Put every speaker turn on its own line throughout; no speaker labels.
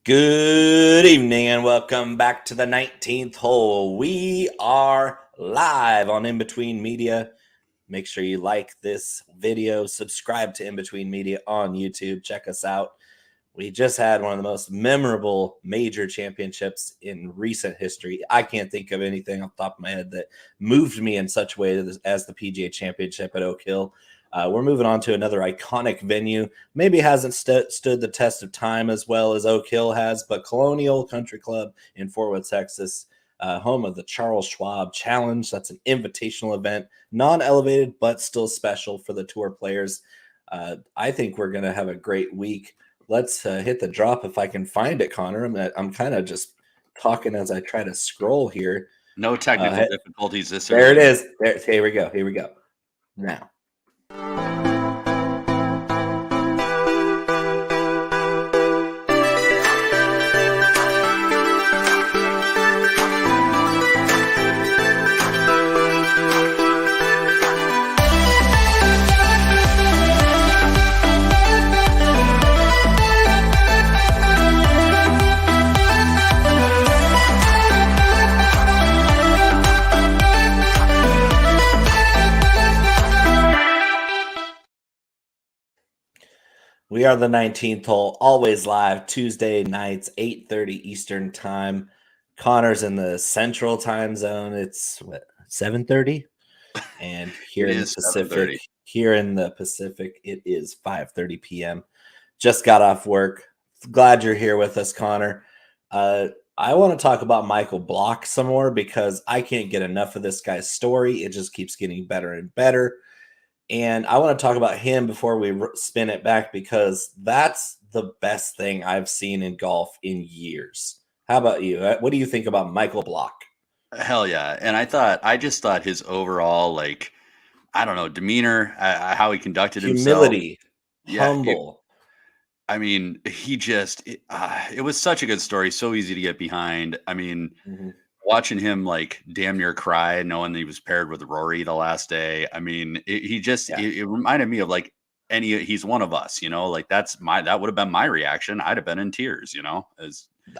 Good evening and welcome back to the 19th hole. We are live on In Between Media. Make sure you like this video, subscribe to In Between Media on YouTube. Check us out. We just had one of the most memorable major championships in recent history. I can't think of anything off the top of my head that moved me in such a way as the PGA Championship at Oak Hill. We're moving on to another iconic venue. Maybe hasn't stood the test of time as well as Oak Hill has, but Colonial Country Club in Fort Worth, Texas, home of the Charles Schwab Challenge. That's an invitational event, non-elevated, but still special for the tour players. I think we're going to have a great week. Let's hit the drop if I can find it, Connor. I'm kind of just talking as I try to scroll here.
No technical difficulties this
early. There it is. Here we go. Here we go. Now. We are the 19th hole, always live, Tuesday nights, 8:30 Eastern time. Connor's in the Central time zone. It's 7:30, and here in the Pacific, it is 5:30 p.m. Just got off work. Glad you're here with us, Connor. I want to talk about Michael Block some more because I can't get enough of this guy's story. It just keeps getting better and better. And I want to talk about him before we spin it back because that's the best thing I've seen in golf in years. How about you? What do you think about Michael Block?
Hell yeah. And I just thought his overall, demeanor, how he conducted
humility,
himself.
Humble.
It was such a good story. So easy to get behind. Watching him damn near cry, knowing that he was paired with Rory the last day. It reminded me of he's one of us, that would have been my reaction. I'd have been in tears,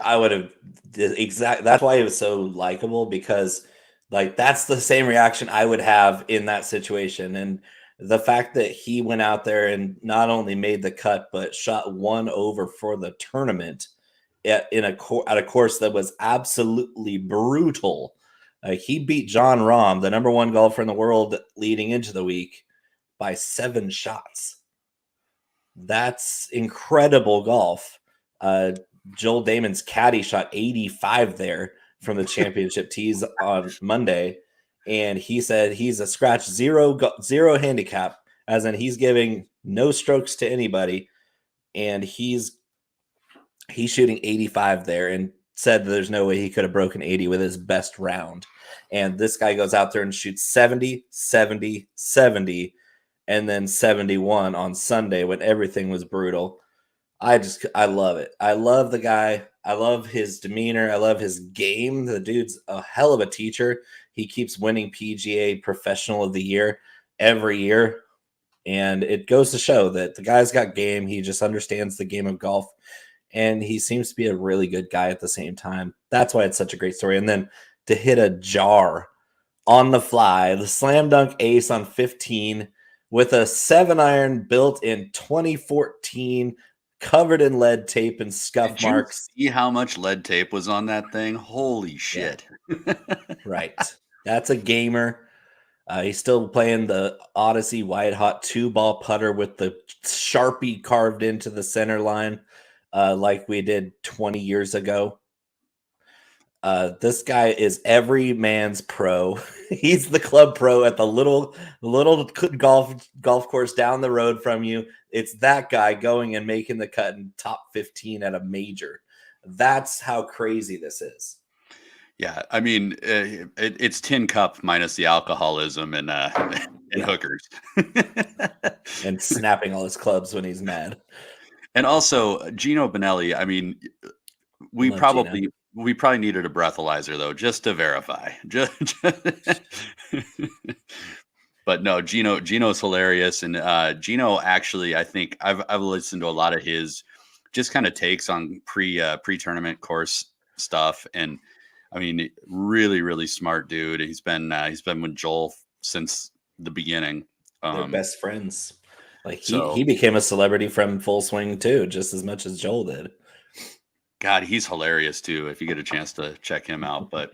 I would have exactly. That's why he was so likable because that's the same reaction I would have in that situation. And the fact that he went out there and not only made the cut, but shot one over for the tournament at a course that was absolutely brutal. He beat Jon Rahm, the number one golfer in the world leading into the week, by 7 shots. That's incredible golf. Joel Damon's caddy shot 85 there from the championship tees on Monday, and he said he's a scratch zero handicap, as in he's giving no strokes to anybody, and he's shooting 85 there and said there's no way he could have broken 80 with his best round. And this guy goes out there and shoots 70, 70, 70, and then 71 on Sunday when everything was brutal. I love it. I love the guy. I love his demeanor. I love his game. The dude's a hell of a teacher. He keeps winning PGA Professional of the Year every year. And it goes to show that the guy's got game. He just understands the game of golf. And he seems to be a really good guy at the same time. That's why it's such a great story. And then to hit a jar on the fly, the slam dunk ace on 15 with a 7-iron built in 2014, covered in lead tape and scuff marks.
See how much lead tape was on that thing? Holy shit.
Yeah. Right. That's a gamer. He's still playing the Odyssey White Hot 2-ball putter with the Sharpie carved into the center line. Like we did 20 years ago. This guy is every man's pro. He's the club pro at the little golf course down the road from you. It's that guy going and making the cut in top 15 at a major. That's how crazy this is.
Yeah, it's tin cup minus the alcoholism and hookers.
And snapping all his clubs when he's mad.
And also Gino Bonelli, we probably needed a breathalyzer though, just to verify. But no, Gino's hilarious, and Gino actually, I think I've listened to a lot of his just kind of takes on pre-tournament course stuff. And I mean, really, really smart dude. He's been with Joel since the beginning.
They're best friends. Like
so,
he became a celebrity from Full Swing too, just as much as Joel did.
God, he's hilarious too, if you get a chance to check him out. But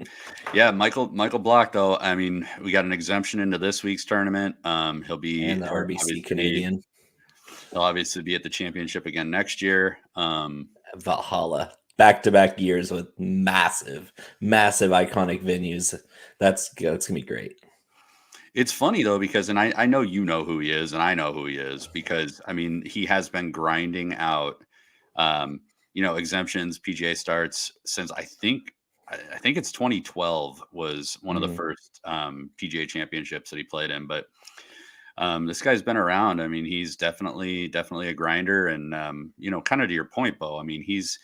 yeah, Michael Block, though, I mean, we got an exemption into this week's tournament. He'll be
and the RBC Canadian.
He'll obviously be at the championship again next year.
Valhalla, back-to-back years with massive iconic venues. That's gonna be great.
It's funny though, because, and I know you know who he is, and I know who he is, because I mean, he has been grinding out, exemptions, PGA starts since I think it's 2012 was one of the first PGA championships that he played in. But this guy's been around. I mean, he's definitely a grinder, and kind of to your point, Bo. I mean, he's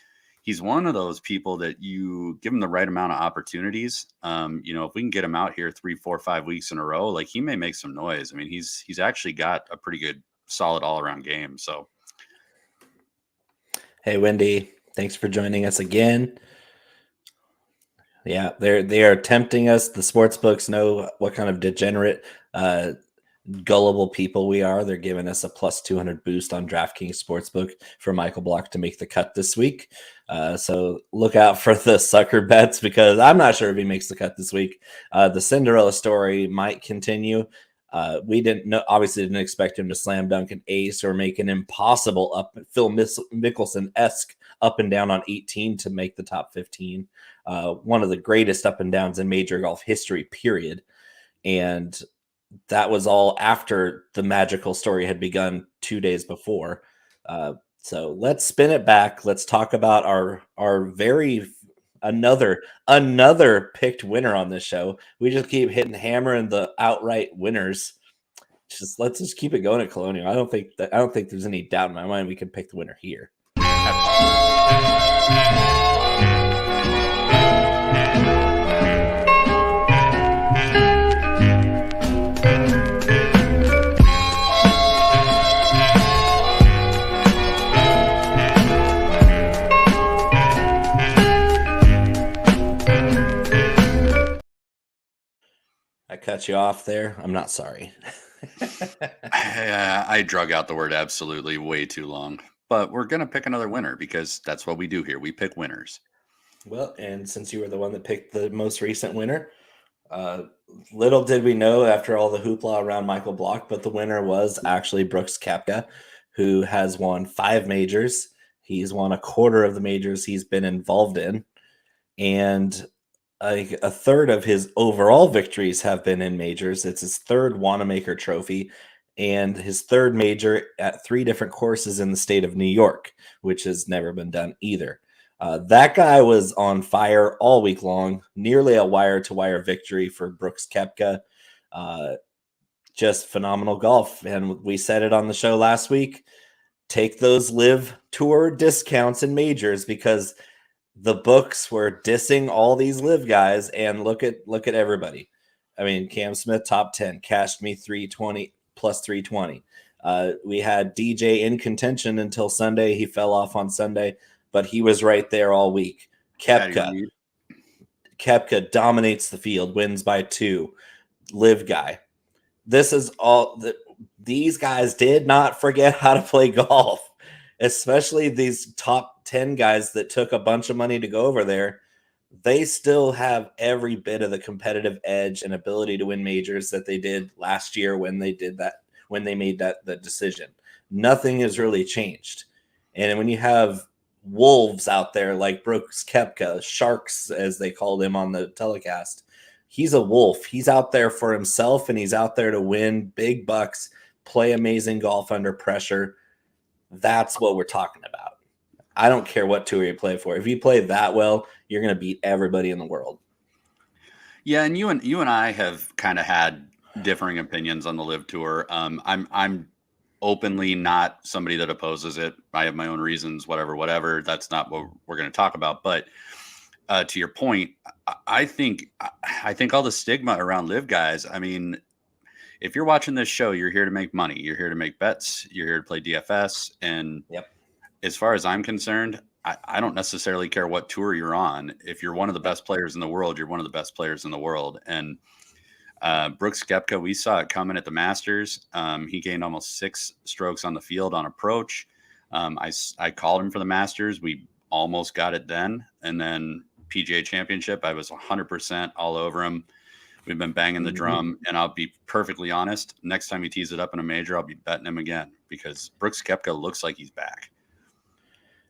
one of those people that you give him the right amount of opportunities. If we can get him out here 3, 4, 5 weeks in a row, like, he may make some noise. I mean, he's actually got a pretty good, solid all around game. So,
hey, Wendy, thanks for joining us again. Yeah, they are tempting us. The sports books know what kind of degenerate, gullible people we are. They're giving us a plus 200 boost on DraftKings Sportsbook for Michael Block to make the cut this week. So look out for the sucker bets, because I'm not sure if he makes the cut this week. The Cinderella story might continue. We obviously didn't expect him to slam dunk an ace or make an impossible Phil Mickelson-esque up and down on 18 to make the top 15. One of the greatest up and downs in major golf history, period. And that was all after the magical story had begun 2 days before. So let's spin it back. Let's talk about our another picked winner on this show. We just keep hammering the outright winners. Let's just keep it going at Colonial. I don't think there's any doubt in my mind we can pick the winner here. I cut you off there. I'm not sorry.
I drug out the word absolutely way too long, but we're going to pick another winner, because that's what we do here. We pick winners.
Well, and since you were the one that picked the most recent winner, little did we know after all the hoopla around Michael Block, but the winner was actually Brooks Koepka, who has won 5 majors. He's won a quarter of the majors he's been involved in, and a third of his overall victories have been in majors. It's his third Wanamaker Trophy and his third major at 3 different courses in the state of New York, which has never been done either. That guy was on fire all week long, nearly a wire-to-wire victory for Brooks Koepka. Just phenomenal golf. And we said it on the show last week. Take those live tour discounts and majors, because the books were dissing all these live guys, and look at everybody. I mean, Cam Smith, top 10, cashed me 320 plus 320. We had DJ in contention until Sunday. He fell off on Sunday, but he was right there all week. Koepka dominates the field, wins by 2. Live guy. This is all that these guys did not forget how to play golf, especially these top 10 guys that took a bunch of money to go over there. They still have every bit of the competitive edge and ability to win majors that they did last year when they made the decision. Nothing has really changed. And when you have wolves out there like Brooks Koepka, sharks as they called him on the telecast, he's a wolf. He's out there for himself, and he's out there to win big bucks, play amazing golf under pressure. That's what we're talking about. I don't care what tour you play for. If you play that well, you're going to beat everybody in the world.
Yeah, and you and I have kind of had differing opinions on the Live Tour. I'm openly not somebody that opposes it. I have my own reasons, whatever. That's not what we're going to talk about. But to your point, I think all the stigma around Live guys, I mean, if you're watching this show, you're here to make money. You're here to make bets. You're here to play DFS. And
yep.
as far as I'm concerned, I don't necessarily care what tour you're on. If you're one of the best players in the world, you're one of the best players in the world. And Brooks Koepka, we saw it coming at the Masters. He gained almost 6 strokes on the field on approach. I called him for the Masters. We almost got it then. And then PGA Championship, I was 100% all over him. We've been banging the drum, and I'll be perfectly honest. Next time he tees it up in a major, I'll be betting him again because Brooks Koepka looks like he's back.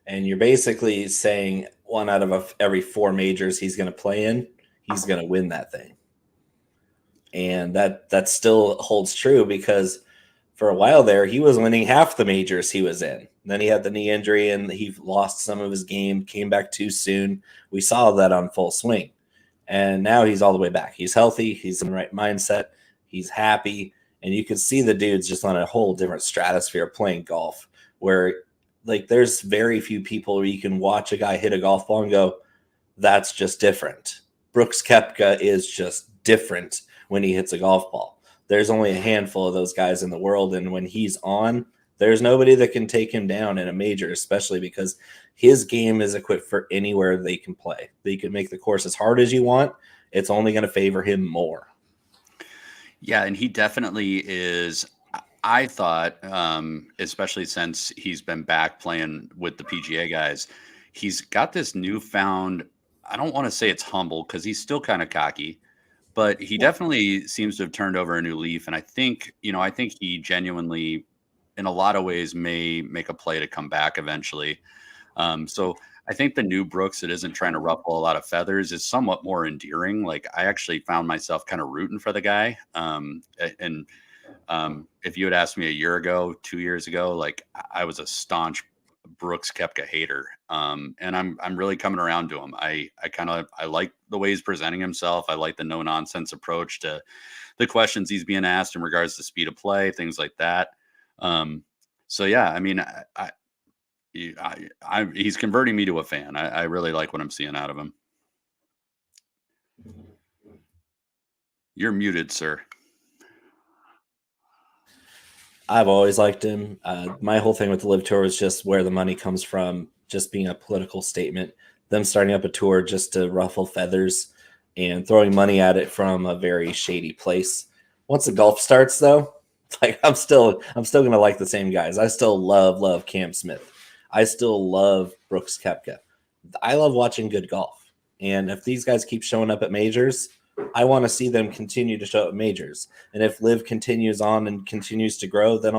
And you're basically saying 1 out of every 4 majors he's going to play in, he's going to win that thing. And that still holds true because for a while there, he was winning half the majors he was in. Then he had the knee injury and he lost some of his game, came back too soon. We saw that on full swing. And now he's all the way back. He's healthy. He's in the right mindset. He's happy. And you can see the dude's just on a whole different stratosphere playing golf where like there's very few people where you can watch a guy hit a golf ball and go, that's just different. Brooks Koepka is just different when he hits a golf ball. There's only a handful of those guys in the world. And when he's on, there's nobody that can take him down in a major, especially because his game is equipped for anywhere they can play. They can make the course as hard as you want. It's only going to favor him more.
Yeah, and he definitely is. I thought, especially since he's been back playing with the PGA guys, he's got this newfound, I don't want to say it's humble because he's still kind of cocky, but he definitely seems to have turned over a new leaf. And I think he genuinely, in a lot of ways, may make a play to come back eventually. So I think the new Brooks that isn't trying to ruffle a lot of feathers is somewhat more endearing. Like I actually found myself kind of rooting for the guy. If you had asked me a year ago, 2 years ago, like I was a staunch Brooks Koepka hater. And I'm really coming around to him. I like the way he's presenting himself. I like the no nonsense approach to the questions he's being asked in regards to speed of play, things like that. So yeah, I mean, he's converting me to a fan. I really like what I'm seeing out of him. You're muted, sir.
I've always liked him. My whole thing with the Live Tour is just where the money comes from, just being a political statement. Them starting up a tour just to ruffle feathers and throwing money at it from a very shady place. Once the golf starts, though, it's like I'm still gonna like the same guys. I still love Cam Smith. I still love Brooks Koepka. I love watching good golf. And if these guys keep showing up at majors, I want to see them continue to show up at majors. And if Live continues on and continues to grow, then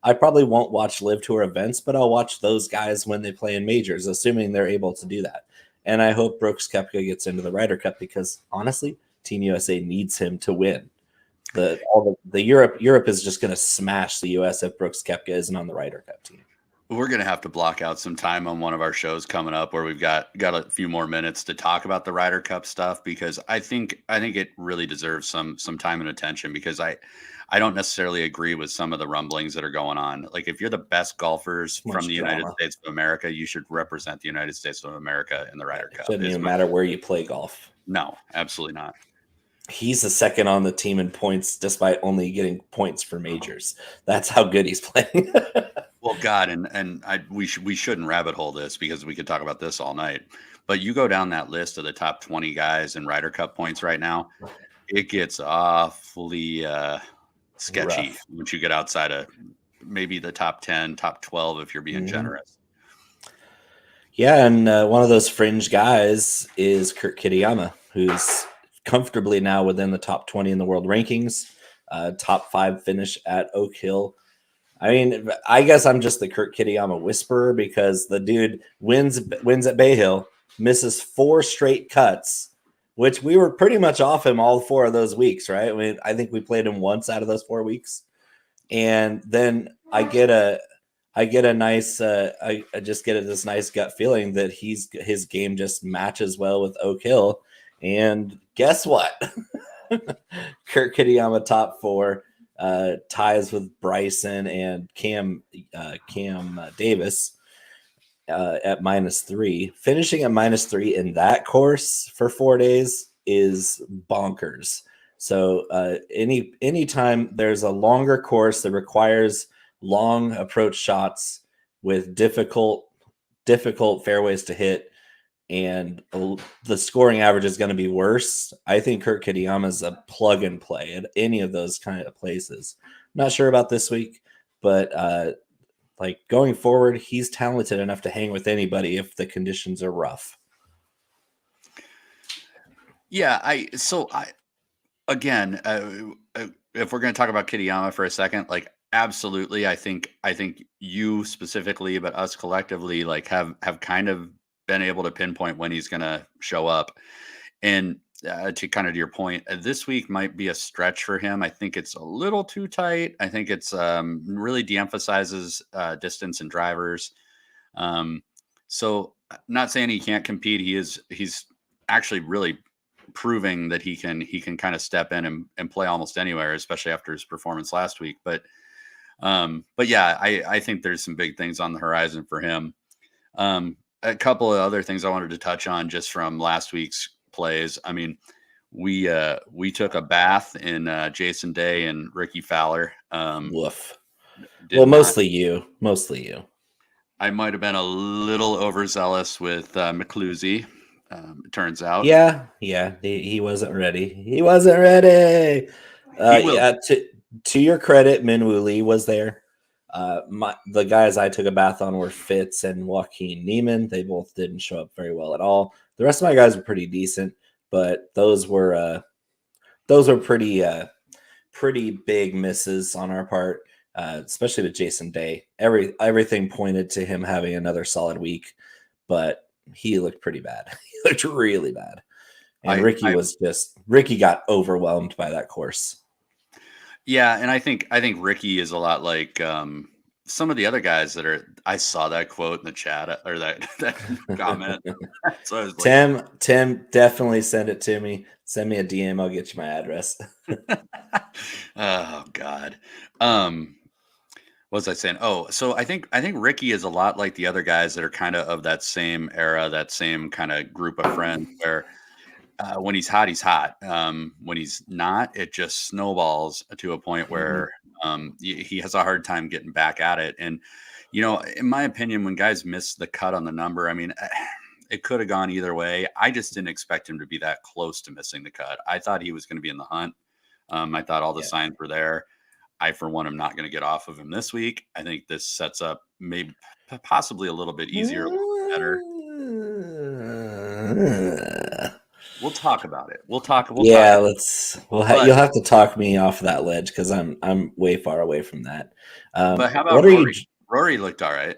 I probably won't watch Live Tour events, but I'll watch those guys when they play in majors, assuming they're able to do that. And I hope Brooks Koepka gets into the Ryder Cup because honestly, Team USA needs him to win. Europe is just going to smash the US if Brooks Koepka isn't on the Ryder Cup team.
We're going to have to block out some time on one of our shows coming up where we've got a few more minutes to talk about the Ryder Cup stuff, because I think it really deserves some time and attention, because I don't necessarily agree with some of the rumblings that are going on. Like if you're the best golfers from the United States of America, you should represent the United States of America in the Ryder Cup.
It shouldn't even matter where you play golf.
No, absolutely not.
He's the second on the team in points, despite only getting points for majors. That's how good he's playing.
Well, God, we shouldn't rabbit hole this because we could talk about this all night. But you go down that list of the top 20 guys in Ryder Cup points right now, it gets awfully sketchy once you get outside of maybe the top 10, top 12 if you're being generous.
Yeah, and one of those fringe guys is Kurt Kitayama, who's comfortably now within the top 20 in the world rankings, top 5 finish at Oak Hill. I mean, I guess I'm just the Kurt Kitayama whisperer because the dude wins at Bay Hill, misses 4 straight cuts, which we were pretty much off him all 4 of those weeks, right? I think we played him once out of those 4 weeks. And then I get a nice, I just get this nice gut feeling that his game just matches well with Oak Hill. And guess what? Kurt Kitayama top 4. Ties with Bryson and Cam Davis at -3. Finishing at -3 in that course for 4 days is bonkers. So anytime there's a longer course that requires long approach shots, with difficult fairways to hit, and the scoring average is going to be worse. I think Kurt Kitayama is a plug and play at any of those kind of places. Not sure about this week, but like going forward, he's talented enough to hang with anybody if the conditions are rough.
Yeah, again, if we're going to talk about Kitayama for a second, like absolutely, I think you specifically, but us collectively, like have kind of been able to pinpoint when he's going to show up. And to kind of to your point, this week might be a stretch for him. I think it's a little too tight. I think it's really de-emphasizes distance and drivers. So not saying he can't compete. He's actually really proving that he can kind of step in and play almost anywhere, especially after his performance last week. But yeah, I think there's some big things on the horizon for him. A couple of other things I wanted to touch on just from last week's plays. I mean, we took a bath in Jason Day and Ricky Fowler.
Woof. Well, mostly you.
I might have been a little overzealous with McClusey. It turns out.
Yeah. He wasn't ready. He wasn't ready. Yeah. To your credit, Minwoo Lee was there. The guys I took a bath on were Fitz and Joaquin Neiman. They both didn't show up very well at all. The rest of my guys were pretty decent, but those were pretty big misses on our part, especially with Jason Day. Everything pointed to him having another solid week, but he looked pretty bad. He looked really bad. And Ricky got overwhelmed by that course.
Yeah, and I think Ricky is a lot like some of the other guys that are. I saw that quote in the chat or that comment. So I was like,
Tim, definitely send it to me. Send me a DM. I'll get you my address.
Oh God. What was I saying? Oh, so I think Ricky is a lot like the other guys that are kind of that same era, that same kind of group of friends where. When he's hot, he's hot. When he's not, it just snowballs to a point where he has a hard time getting back at it. And, in my opinion, when guys miss the cut on the number, I mean, it could have gone either way. I just didn't expect him to be that close to missing the cut. I thought he was going to be in the hunt. I thought all the signs were there. I, for one, am not going to get off of him this week. I think this sets up maybe possibly a little bit easier, a little bit better. We'll talk about it. We'll talk.
You'll have to talk me off that ledge because I'm way far away from that.
But how about Rory? Rory looked all right.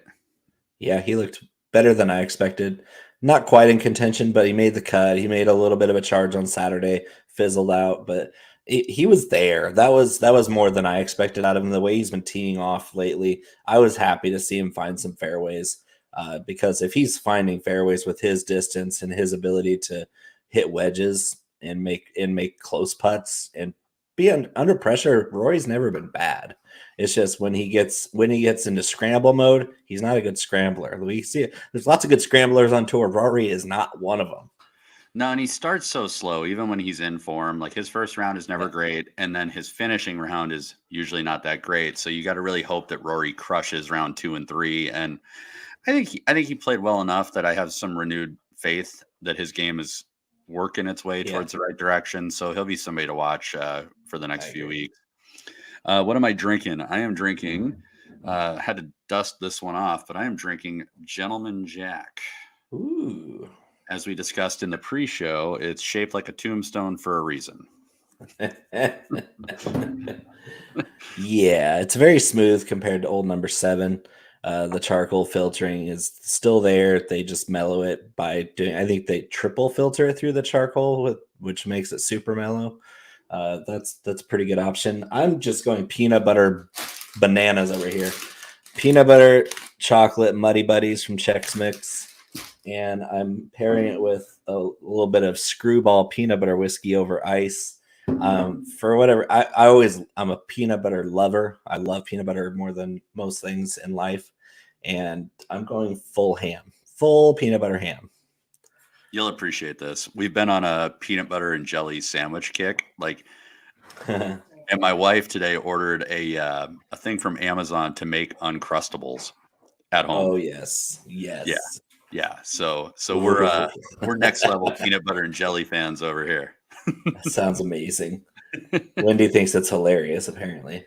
Yeah, he looked better than I expected. Not quite in contention, but he made the cut. He made a little bit of a charge on Saturday, fizzled out, but he was there. That was more than I expected out of him. The way he's been teeing off lately, I was happy to see him find some fairways because if he's finding fairways with his distance and his ability to hit wedges and make close putts and be under pressure, Rory's never been bad. It's just when he gets into scramble mode, he's not a good scrambler. We see it. There's lots of good scramblers on tour. Rory is not one of them.
No, and he starts so slow, even when he's in form. Like his first round is never great, and then his finishing round is usually not that great. So you got to really hope that Rory crushes round 2 and 3. And I think he played well enough that I have some renewed faith that his game is working its way towards the right direction. So he'll be somebody to watch for the next few weeks. What am I drinking? I am drinking, had to dust this one off, but I am drinking Gentleman Jack.
Ooh.
As we discussed in the pre-show, it's shaped like a tombstone for a reason.
Yeah, it's very smooth compared to old number 7. The charcoal filtering is still there. They just mellow it by doing, I think they triple filter it through the charcoal, which makes it super mellow. That's a pretty good option. I'm just going peanut butter bananas over here. Peanut butter chocolate Muddy Buddies from Chex Mix. And I'm pairing it with a little bit of Screwball peanut butter whiskey over ice. For whatever, I'm a peanut butter lover. I love peanut butter more than most things in life. And I'm going full peanut butter ham.
You'll appreciate this. We've been on a peanut butter and jelly sandwich kick. And my wife today ordered a thing from Amazon to make Uncrustables. at home.
Oh yes. Yes.
Yeah. So we're next level peanut butter and jelly fans over here.
That sounds amazing. Wendy thinks it's hilarious, apparently.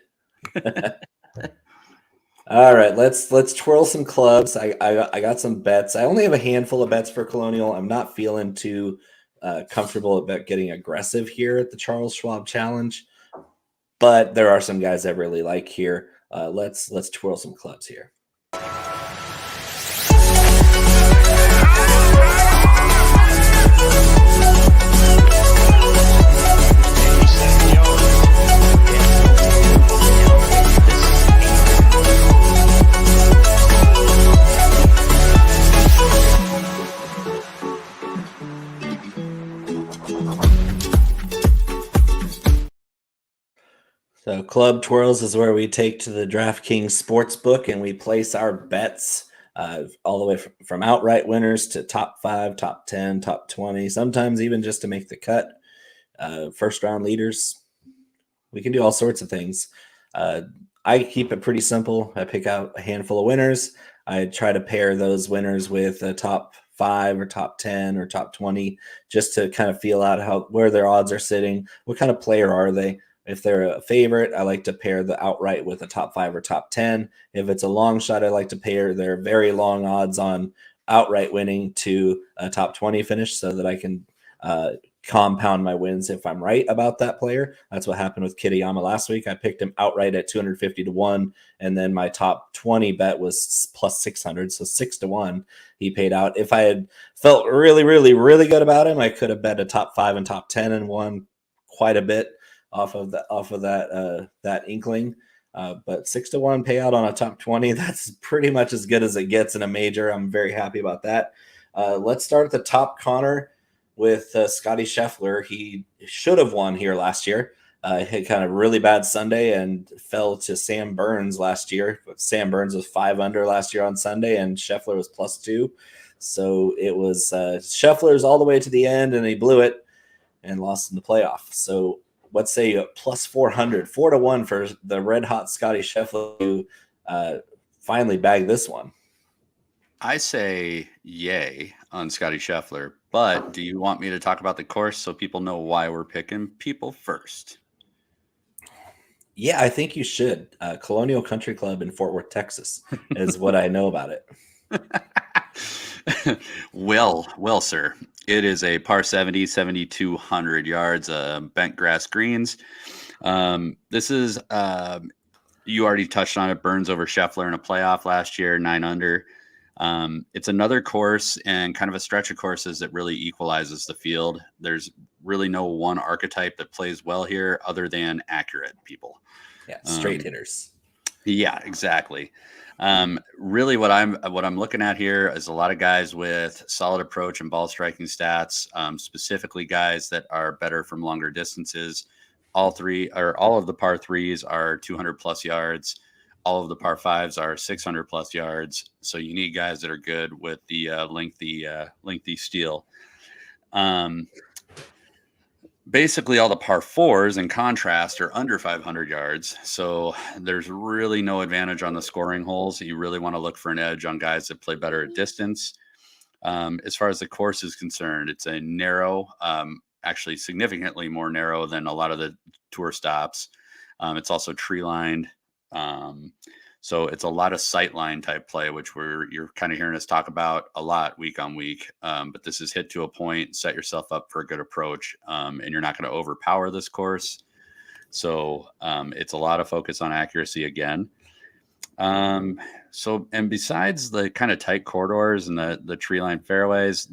All right, let's twirl some clubs. I got some bets. I only have a handful of bets for Colonial. I'm not feeling too comfortable about getting aggressive here at the Charles Schwab Challenge, but there are some guys I really like here. Let's twirl some clubs here. So Club Twirls is where we take to the DraftKings Sportsbook and we place our bets all the way from outright winners to top 5, top 10, top 20, sometimes even just to make the cut. First round leaders. We can do all sorts of things. I keep it pretty simple. I pick out a handful of winners. I try to pair those winners with a top 5 or top 10 or top 20 just to kind of feel out where their odds are sitting. What kind of player are they? If they're a favorite, I like to pair the outright with a top 5 or top 10. If it's a long shot, I like to pair their very long odds on outright winning to a top 20 finish so that I can compound my wins if I'm right about that player. That's what happened with Kitayama last week. I picked him outright at 250 to 1, and then my top 20 bet was plus 600, so 6 to 1 he paid out. If I had felt really, really, really good about him, I could have bet a top 5 and top 10 and won quite a bit off of that inkling. But 6 to 1 payout on a top 20, that's pretty much as good as it gets in a major. I'm very happy about that. Let's start at the top, Conor, with Scottie Scheffler. He should have won here last year. Had kind of really bad Sunday and fell to Sam Burns last year. Sam Burns was 5 under last year on Sunday, and Scheffler was +2. So it was Scheffler's all the way to the end, and he blew it and lost in the playoff. So let's say plus 400, 4 to 1 for the red hot Scottie Scheffler who finally bagged this one.
I say yay on Scottie Scheffler, but do you want me to talk about the course so people know why we're picking people first?
Yeah, I think you should. Colonial Country Club in Fort Worth, Texas is what I know about it.
Well, sir. It is a par 70, 7,200 yards, bent grass greens. This is, you already touched on it, Burns over Scheffler in a playoff last year, 9 under. It's another course and kind of a stretch of courses that really equalizes the field. There's really no one archetype that plays well here other than accurate people.
Yeah, straight hitters.
Yeah, exactly. Really what I'm looking at here is a lot of guys with solid approach and ball striking stats, specifically guys that are better from longer distances. All of the par 3s are 200 plus yards. All of the par 5s are 600 plus yards. So you need guys that are good with the lengthy steel. Basically, all the par 4s, in contrast, are under 500 yards. So there's really no advantage on the scoring holes. You really want to look for an edge on guys that play better at distance. As far as the course is concerned, it's a narrow, actually significantly more narrow than a lot of the tour stops. It's also tree lined. So it's a lot of sight line type play, which you're kind of hearing us talk about a lot week on week. But this is hit to a point, set yourself up for a good approach, and you're not going to overpower this course. So it's a lot of focus on accuracy again. And besides the kind of tight corridors and the tree line fairways,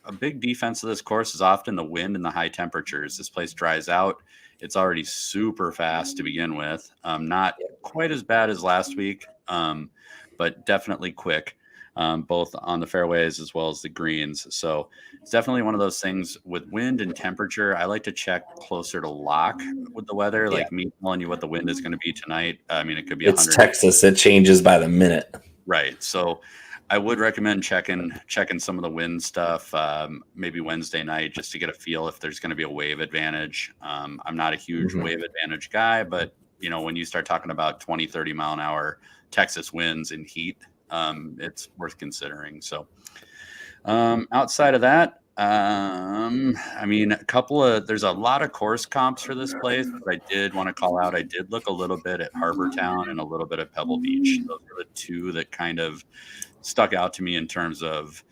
a big defense of this course is often the wind and the high temperatures. This place dries out. It's already super fast to begin with. Not quite as bad as last week, but definitely quick, both on the fairways as well as the greens. So it's definitely one of those things with wind and temperature. I like to check closer to lock with the weather, like me telling you what the wind is going to be tonight. I mean, it could be 100.
It's Texas. It changes by the minute.
Right. So I would recommend checking some of the wind stuff, maybe Wednesday night, just to get a feel if there's going to be a wave advantage. I'm not a huge wave advantage guy, but when you start talking about 20, 30 mile an hour Texas winds and heat, it's worth considering. So outside of that, I mean, there's a lot of course comps for this place. I did want to call out, I did look a little bit at Harbor Town and a little bit at Pebble Beach. Those are the two that kind of stuck out to me in terms of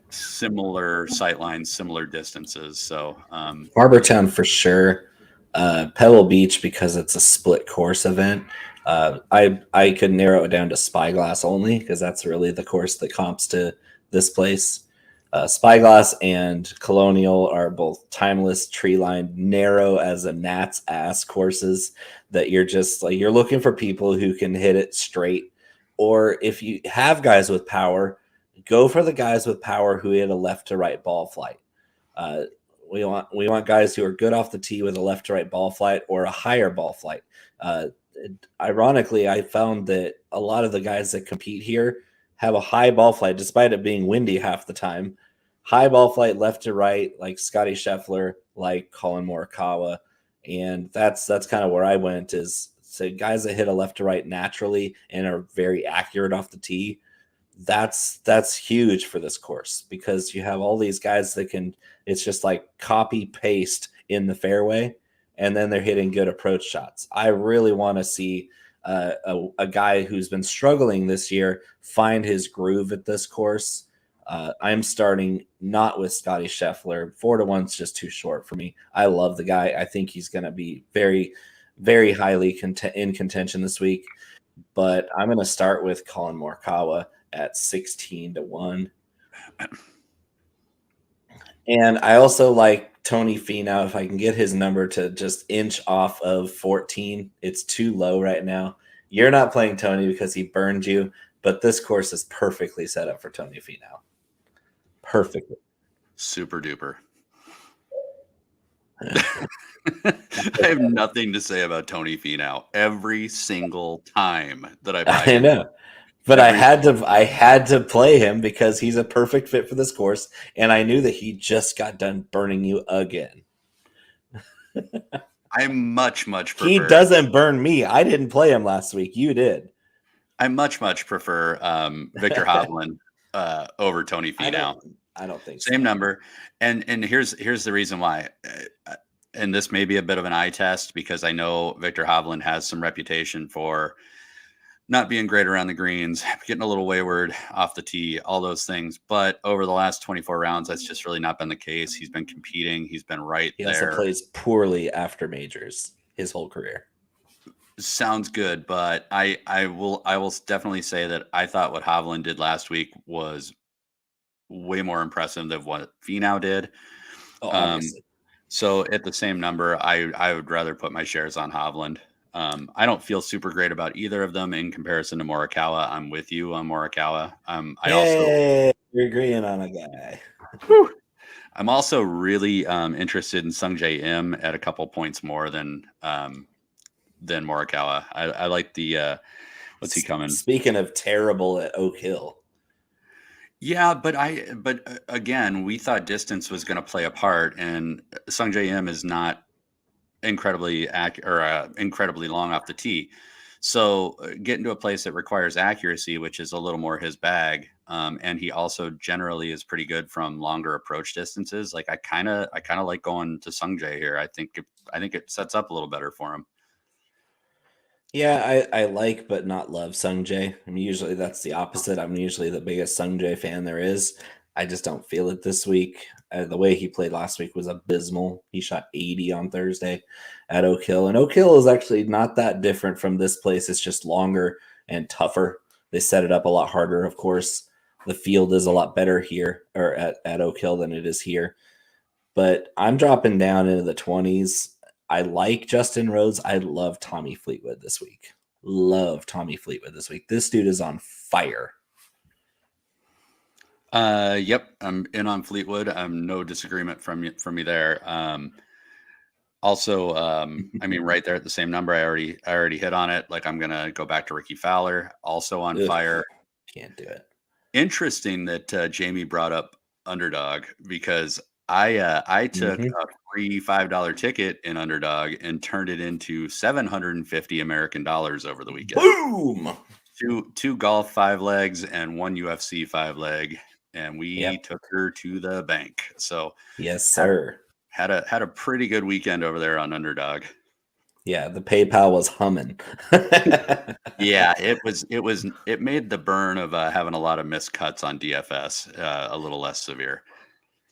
similar sightlines, similar distances. So
Harbor Town for sure. Pebble Beach because it's a split course event. I could narrow it down to Spyglass only because that's really the course that comps to this place. Spyglass and Colonial are both timeless, tree lined, narrow as a gnat's ass courses that you're just like, you're looking for people who can hit it straight. Or if you have guys with power, go for the guys with power who hit a left to right ball flight. We want guys who are good off the tee with a left to right ball flight or a higher ball flight. Ironically, I found that a lot of the guys that compete here have a high ball flight, despite it being windy half the time. High ball flight left to right, like Scottie Scheffler, like Colin Morikawa. And that's kind of where I went, is so guys that hit a left to right naturally and are very accurate off the tee. That's huge for this course because you have all these guys that can, it's just like copy paste in the fairway, and then they're hitting good approach shots. I really want to see a guy who's been struggling this year find his groove at this course. I'm starting not with Scottie Scheffler. 4-1's just too short for me. I love the guy. I think he's going to be very, very highly in contention this week. But I'm going to start with Colin Morikawa at 16-1. And I also like Tony Finau. If I can get his number to just inch off of 14, it's too low right now. You're not playing Tony because he burned you, but this course is perfectly set up for Tony Finau. Perfectly.
Super duper. I have nothing to say about Tony Finau every single time that I
know. But I had to play him because he's a perfect fit for this course, and I knew that he just got done burning you again.
I much prefer.
He doesn't burn me. I didn't play him last week. You did.
I much prefer Victor Hovland over Tony Finau.
I don't think
same number. And here's the reason why. And this may be a bit of an eye test because I know Victor Hovland has some reputation for not being great around the greens, getting a little wayward off the tee, all those things. But over the last 24 rounds, that's just really not been the case. He's been competing. He's been right there.
He also plays poorly after majors his whole career.
Sounds good, but I will definitely say that I thought what Hovland did last week was way more impressive than what Finau did. So at the same number, I would rather put my shares on Hovland. I don't feel super great about either of them in comparison to Morikawa. I'm with you on Morikawa.
You're agreeing on a guy.
I'm also really interested in Sungjae Im at a couple points more than Morikawa. I like the what's he coming?
Speaking of terrible at Oak Hill.
Yeah, but again, we thought distance was going to play a part, and Sungjae Im is not incredibly incredibly long off the tee. So getting to a place that requires accuracy, which is a little more his bag, and he also generally is pretty good from longer approach distances. Like I kind of like going to Sungjae here. I think it sets up a little better for him.
Yeah, I like but not love Sungjae. I mean, usually that's the opposite. I'm usually the biggest Sungjae fan there is. I just don't feel it this week. The way he played last week was abysmal. He shot 80 on Thursday at Oak Hill. And Oak Hill is actually not that different from this place. It's just longer and tougher. They set it up a lot harder, of course. The field is a lot better here or at Oak Hill than it is here. But I'm dropping down into the 20s. I like Justin Rhodes. I love Tommy Fleetwood this week. This dude is on fire.
Yep, I'm in on Fleetwood. No disagreement from me there. Also, I mean, right there at the same number, I already hit on it. Like I'm gonna go back to Ricky Fowler, also on fire.
Can't do it.
Interesting that Jamie brought up Underdog because I took a free $5 ticket in Underdog and turned it into $750 American over the weekend.
Boom!
two golf 5 legs and one UFC 5 leg, and we took her to the bank. So
yes, sir.
Had a pretty good weekend over there on Underdog.
Yeah, the PayPal was humming.
Yeah, it made the burn of having a lot of missed cuts on DFS a little less severe.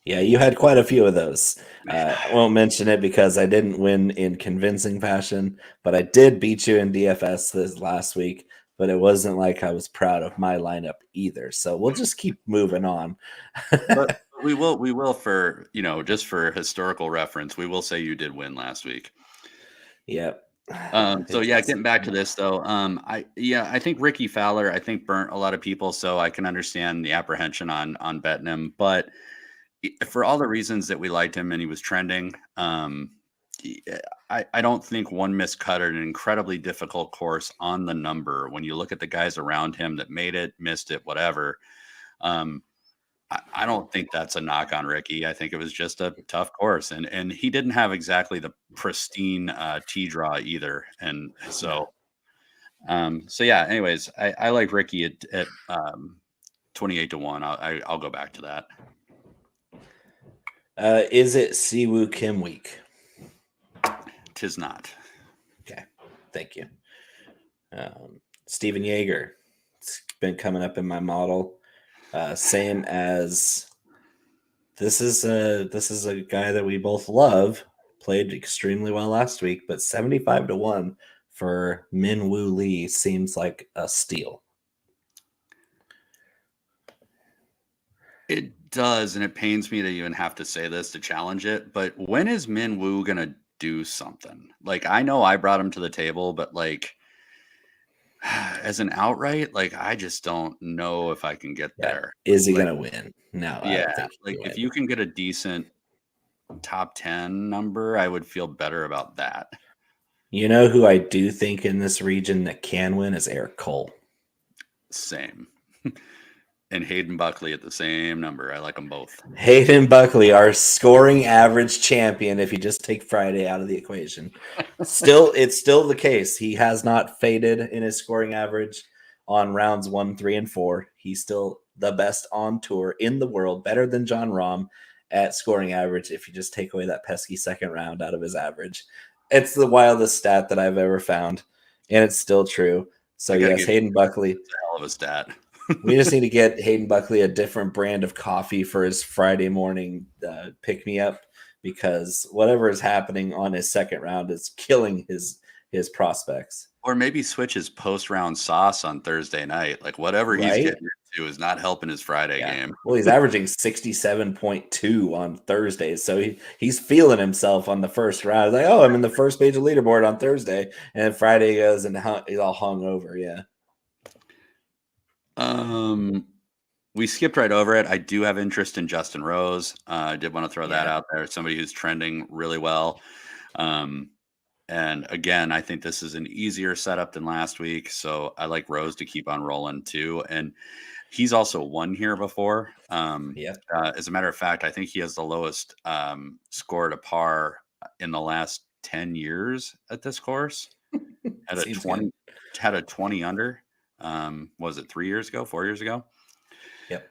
Yeah, you had quite a few of those. I won't mention it because I didn't win in convincing fashion, but I did beat you in DFS this last week. But it wasn't like I was proud of my lineup either. So we'll just keep moving on.
But we will for, just for historical reference, we will say you did win last week.
Yep.
So yeah, getting back to this though, I think Ricky Fowler, burnt a lot of people, so I can understand the apprehension on betting him, but for all the reasons that we liked him and he was trending, I don't think one missed cut at an incredibly difficult course on the number. When you look at the guys around him that made it, missed it, whatever, I don't think that's a knock on Ricky. I think it was just a tough course, and he didn't have exactly the pristine tee draw either. And so yeah. Anyways, I like Ricky at 28-1. I'll go back to that.
Is it Siwoo Kim week?
Tis not.
Okay, thank you. Steven Yeager. It's been coming up in my model. Same as this is a guy that we both love. Played extremely well last week, but 75-1 for Min Woo Lee seems like a steal.
It does, and it pains me to even have to say this to challenge it, but when is Min Woo gonna do something? Like, I know I brought him to the table, but like as an outright, like I just don't know if I can get there.
Is he gonna win? No,
yeah.
I don't think
like if you can get a decent top 10 number, I would feel better about that.
You know who I do think in this region that can win is Eric Cole.
Same. And Hayden Buckley at the same number. I like them both.
Hayden Buckley, our scoring average champion, if you just take Friday out of the equation. It's still the case. He has not faded in his scoring average on rounds 1, 3, and 4. He's still the best on tour in the world, better than Jon Rahm at scoring average if you just take away that pesky second round out of his average. It's the wildest stat that I've ever found, and it's still true. So yes, Hayden Buckley.
It's a hell of a stat.
We just need to get Hayden Buckley a different brand of coffee for his Friday morning pick-me-up, because whatever is happening on his second round is killing his prospects.
Or maybe switch his post-round sauce on Thursday night. Like whatever he's getting into is not helping his Friday game.
Well, he's averaging 67.2 on Thursdays, so he's feeling himself on the first round. Like, oh, I'm in the first page of leaderboard on Thursday, and Friday goes and he's all hung over. Yeah.
We skipped right over it. I do have interest in Justin Rose. I did want to throw that out there. Somebody who's trending really well. And again, I think this is an easier setup than last week. So I like Rose to keep on rolling too. And he's also won here before. As a matter of fact, I think he has the lowest score to par in the last 10 years at this course. Had a 20 under. Was it 3 years ago, 4 years ago?
Yep.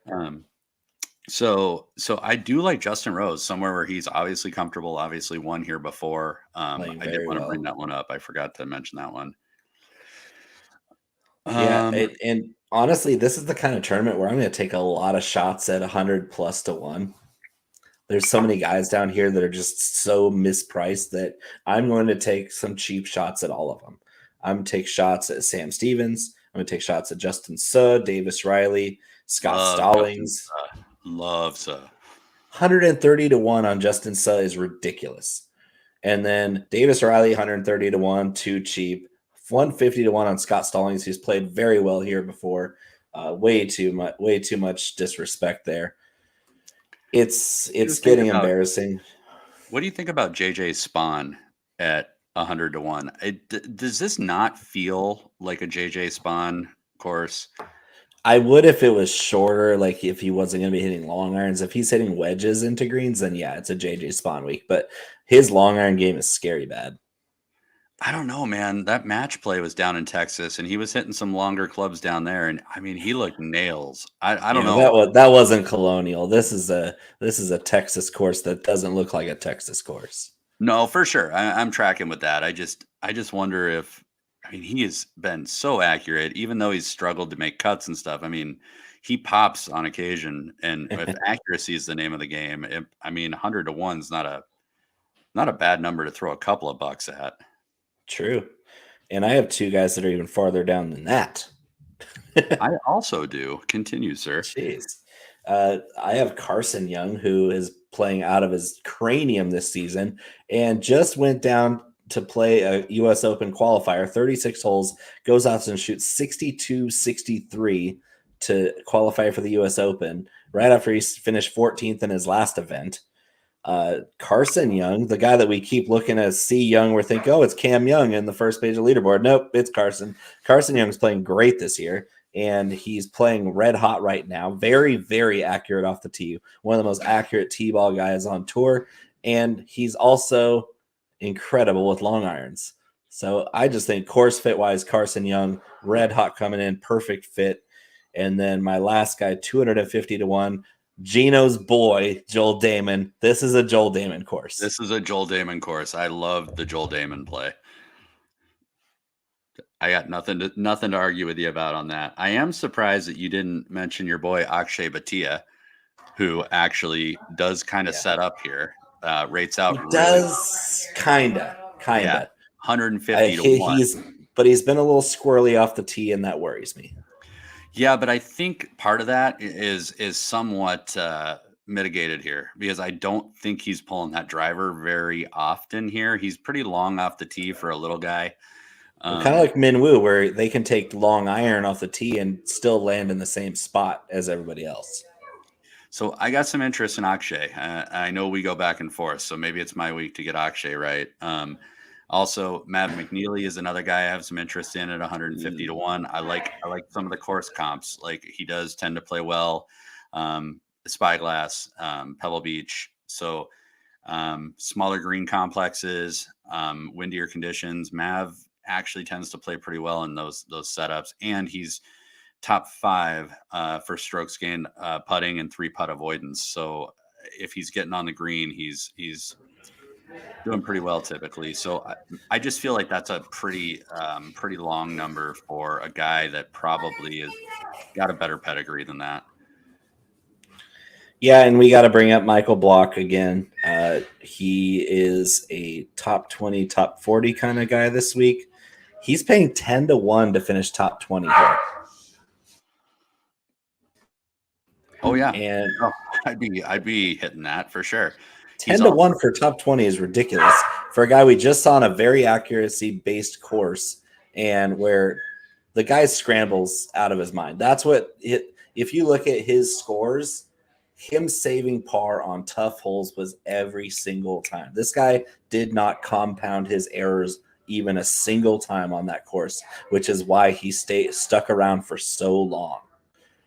So I do like Justin Rose somewhere where he's obviously comfortable, obviously won here before. I did want to bring that one up. I forgot to mention that one.
And honestly, this is the kind of tournament where I'm going to take a lot of shots at 100+1. There's so many guys down here that are just so mispriced that I'm going to take some cheap shots at all of them. I'm going to take shots at Sam Stevens. I'm going to take shots at Justin Suh, Davis Riley, Scott Stallings.
Love Suh.
130-1 on Justin Suh is ridiculous. And then Davis Riley, 130-1, too cheap. 150-1 on Scott Stallings, who's played very well here before. Way too much disrespect there. It's getting embarrassing.
What do you think about JJ Spawn at 100-1? Does this not feel like a JJ Spawn course?
I would if it was shorter, like if he wasn't going to be hitting long irons. If he's hitting wedges into greens, then yeah, it's a JJ Spawn week. But his long iron game is scary bad.
I don't know, man. That match play was down in Texas, and he was hitting some longer clubs down there, and I mean, he looked nails. I don't
Yeah,
know.
that wasn't Colonial. This is a Texas course that doesn't look like a Texas course.
No, for sure. I'm tracking with that. I just wonder if, I mean, he has been so accurate, even though he's struggled to make cuts and stuff. I mean, he pops on occasion, and if accuracy is the name of the game, I mean, 100 to 1 is not a bad number to throw a couple of bucks at.
True. And I have two guys that are even farther down than that.
I also do. Continue, sir.
Jeez. I have Carson Young, who is playing out of his cranium this season and just went down to play a U.S. Open qualifier, 36 holes, goes out and shoots 62-63 to qualify for the U.S. Open right after he finished 14th in his last event. Carson Young, the guy that we keep looking at C Young, we're thinking, oh, it's Cam Young in the first page of leaderboard. Nope, it's Carson. Carson Young's playing great this year, and he's playing red hot right now. Very, very accurate off the tee. One of the most accurate tee ball guys on tour, and he's also incredible with long irons. So I just think course fit wise, Carson Young, red hot coming in, perfect fit. And then my last guy, 250 to 1. Gino's boy, Joel Damon. This is a Joel Damon course.
This is a Joel Damon course. I love the Joel Damon play. I got nothing to argue with you about on that. I am surprised that you didn't mention your boy Akshay Bhatia, who actually does kind of set up here. Rates out.
He does kinda.
Yeah, 150 to 1.
But he's been a little squirrely off the tee, and that worries me.
Yeah, but I think part of that is somewhat mitigated here because I don't think he's pulling that driver very often here. He's pretty long off the tee for a little guy.
Kind of like Minwoo, where they can take long iron off the tee and still land in the same spot as everybody else.
So I got some interest in Akshay. I know we go back and forth, so maybe it's my week to get Akshay right. Also, Matt McNeely is another guy I have some interest in at 150 to 1. I like some of the course comps. Like he does tend to play well. Spyglass, Pebble Beach. So smaller green complexes, windier conditions. Mav actually tends to play pretty well in those setups, and he's top 5 for strokes gained putting and 3-putt avoidance. So if he's getting on the green, he's doing pretty well typically. So I just feel like that's a pretty long number for a guy that probably has got a better pedigree than that.
Yeah, and we got to bring up Michael Block again. He is a top 20, top 40 kind of guy this week. He's paying 10 to 1 to finish top 20 here.
Oh yeah,
and
I'd be hitting that for sure.
10 to 1 for top 20 is ridiculous for a guy we just saw on a very accuracy-based course and where the guy scrambles out of his mind. That's what if you look at his scores, him saving par on tough holes was every single time. This guy did not compound his errors even a single time on that course, which is why he stuck around for so long.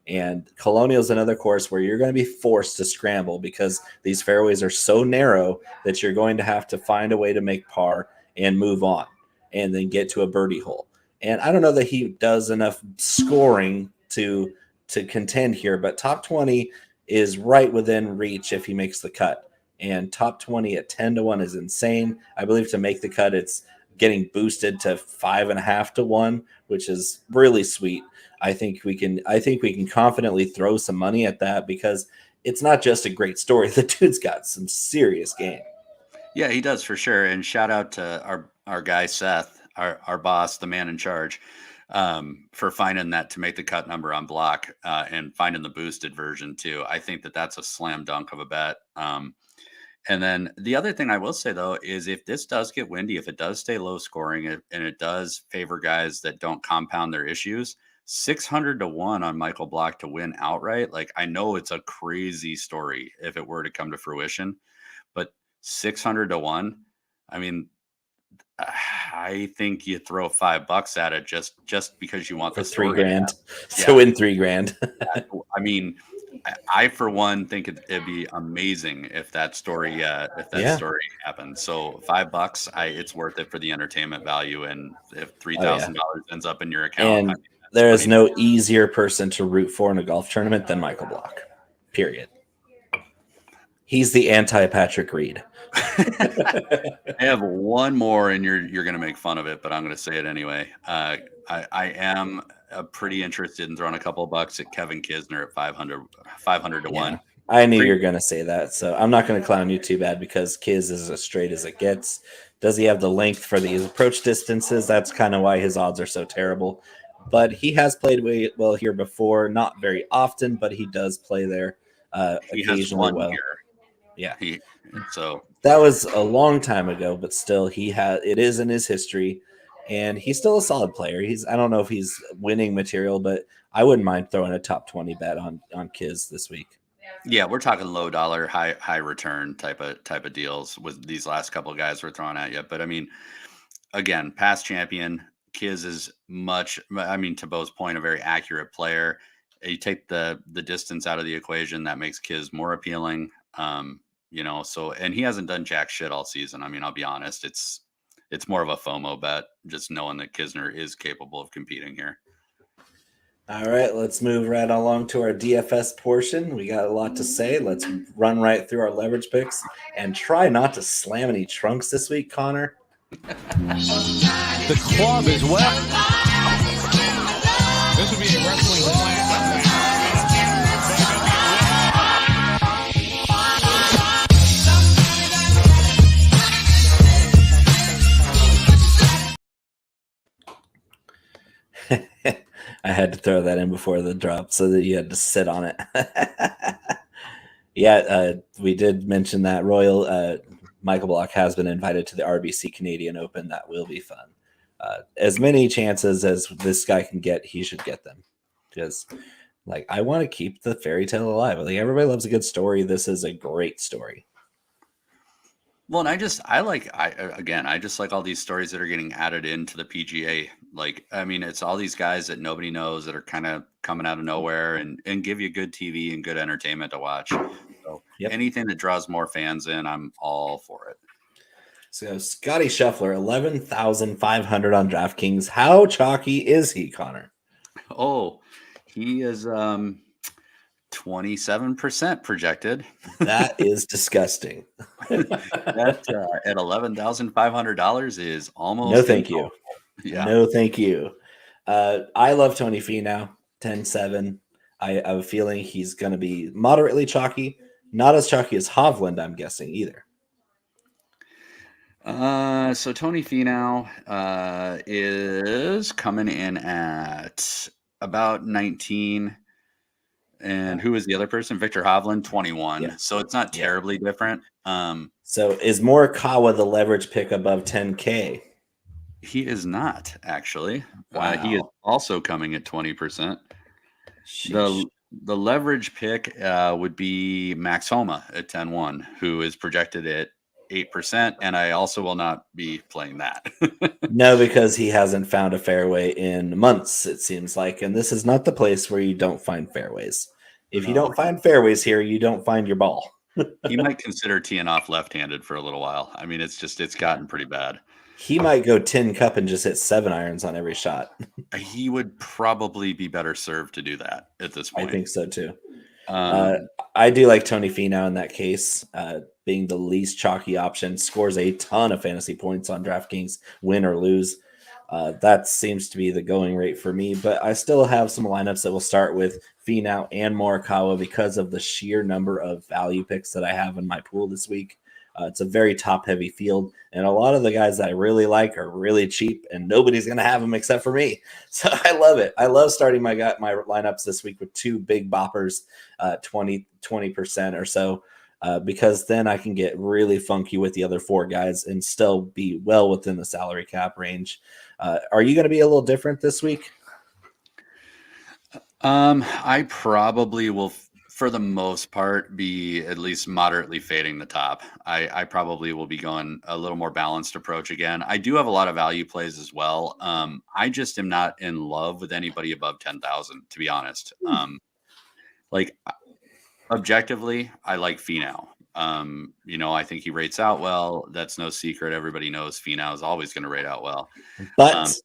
And Colonial is another course where you're going to be forced to scramble because these fairways are so narrow that you're going to have to find a way to make par and move on and then get to a birdie hole. And I don't know that he does enough scoring to contend here, but top 20 is right within reach if he makes the cut. And top 20 at 10 to 1 is insane. I believe to make the cut, it's getting boosted to 5.5 to 1, which is really sweet. I think we can confidently throw some money at that because it's not just a great story. The dude's got some serious game.
Yeah, he does for sure. And shout out to our guy Seth, our boss, the man in charge, for finding that to make the cut number on Block and finding the boosted version too. I think that's a slam dunk of a bet. And then the other thing I will say though is if this does get windy, if it does stay low scoring and it does favor guys that don't compound their issues, 600 to 1 on Michael Block to win outright. Like I know it's a crazy story if it were to come to fruition, but 600 to 1. I mean, I think you throw $5 at it just because you want the
$3,000 to win $3,000.
I mean, I for one think it'd be amazing if that story happened. So $5, it's worth it for the entertainment value. And if $3,000 ends up in your account,
And
I mean,
there is no easier person to root for in a golf tournament than Michael Block. Period. He's the anti-Patrick Reed.
I have one more, and you're going to make fun of it, but I'm going to say it anyway. I am pretty interested in throwing a couple of bucks at Kevin Kisner at 500 to 1.
I knew you were going to say that, so I'm not going to clown you too bad because Kiz is as straight as it gets. Does he have the length for these approach distances? That's kind of why his odds are so terrible. But he has played well here before, not very often, but he does play there occasionally well.
Here.
Yeah.
So
that was a long time ago, but still it is in his history, and he's still a solid player. I don't know if he's winning material, but I wouldn't mind throwing a top 20 bet on Kiz this week.
Yeah, we're talking low dollar, high return type of deals with these last couple of guys we're throwing at you. But I mean, again, past champion, Kiz is to Bo's point, a very accurate player. You take the distance out of the equation, that makes Kiz more appealing. And he hasn't done jack shit all season. I mean, I'll be honest, it's more of a FOMO bet, just knowing that Kisner is capable of competing here.
All right, let's move right along to our DFS portion. We got a lot to say. Let's run right through our leverage picks and try not to slam any trunks this week, Connor.
The club as well. This would be a wrestling slam.
I had to throw that in before the drop so that you had to sit on it. We did mention that Royal Michael Block has been invited to the RBC Canadian Open. That will be fun. As many chances as this guy can get, he should get them. Because, I want to keep the fairy tale alive. Everybody loves a good story. This is a great story.
Well, and I just like all these stories that are getting added into the PGA. It's all these guys that nobody knows that are kind of coming out of nowhere and give you good TV and good entertainment to watch. So anything that draws more fans in, I'm all for it.
So Scottie Scheffler, 11,500 on DraftKings. How chalky is he, Connor?
Oh, he is 27% projected.
That is disgusting.
That at $11,500 is almost
no thank you.
Yeah.
No thank you. I love Tony Finau, 10-7. I have a feeling he's going to be moderately chalky. Not as chalky as Hovland, I'm guessing, either.
So Tony Finau is coming in at about 19. And who is the other person? Victor Hovland, 21. Yeah. So it's not terribly different.
So is Morikawa the leverage pick above 10K?
He is not, actually.
Wow.
He is also coming at 20%. The leverage pick would be Max Homa at 10-1, who is projected at 8%. And I also will not be playing that.
No, because he hasn't found a fairway in months, it seems like. And this is not the place where you don't find fairways. If you don't find fairways here, you don't find your ball.
He might consider teeing off left-handed for a little while. I mean, it's gotten pretty bad.
He might go 10 cup and just hit 7 irons on every shot.
He would probably be better served to do that at this point.
I think so too. I do like Tony Finau in that case, being the least chalky option. Scores a ton of fantasy points on DraftKings, win or lose. That seems to be the going rate for me. But I still have some lineups that will start with Finau and Morikawa because of the sheer number of value picks that I have in my pool this week. It's a very top-heavy field, and a lot of the guys that I really like are really cheap, and nobody's going to have them except for me. So I love it. I love starting my lineups this week with 2 big boppers, 20% or so, because then I can get really funky with the other 4 guys and still be well within the salary cap range. Are you going to be a little different this week?
I probably will, for the most part, be at least moderately fading the top. I probably will be going a little more balanced approach again. I do have a lot of value plays as well. I just am not in love with anybody above 10,000, to be honest. Objectively, I like Finau. I think he rates out well. That's no secret. Everybody knows Finau is always going to rate out well.
But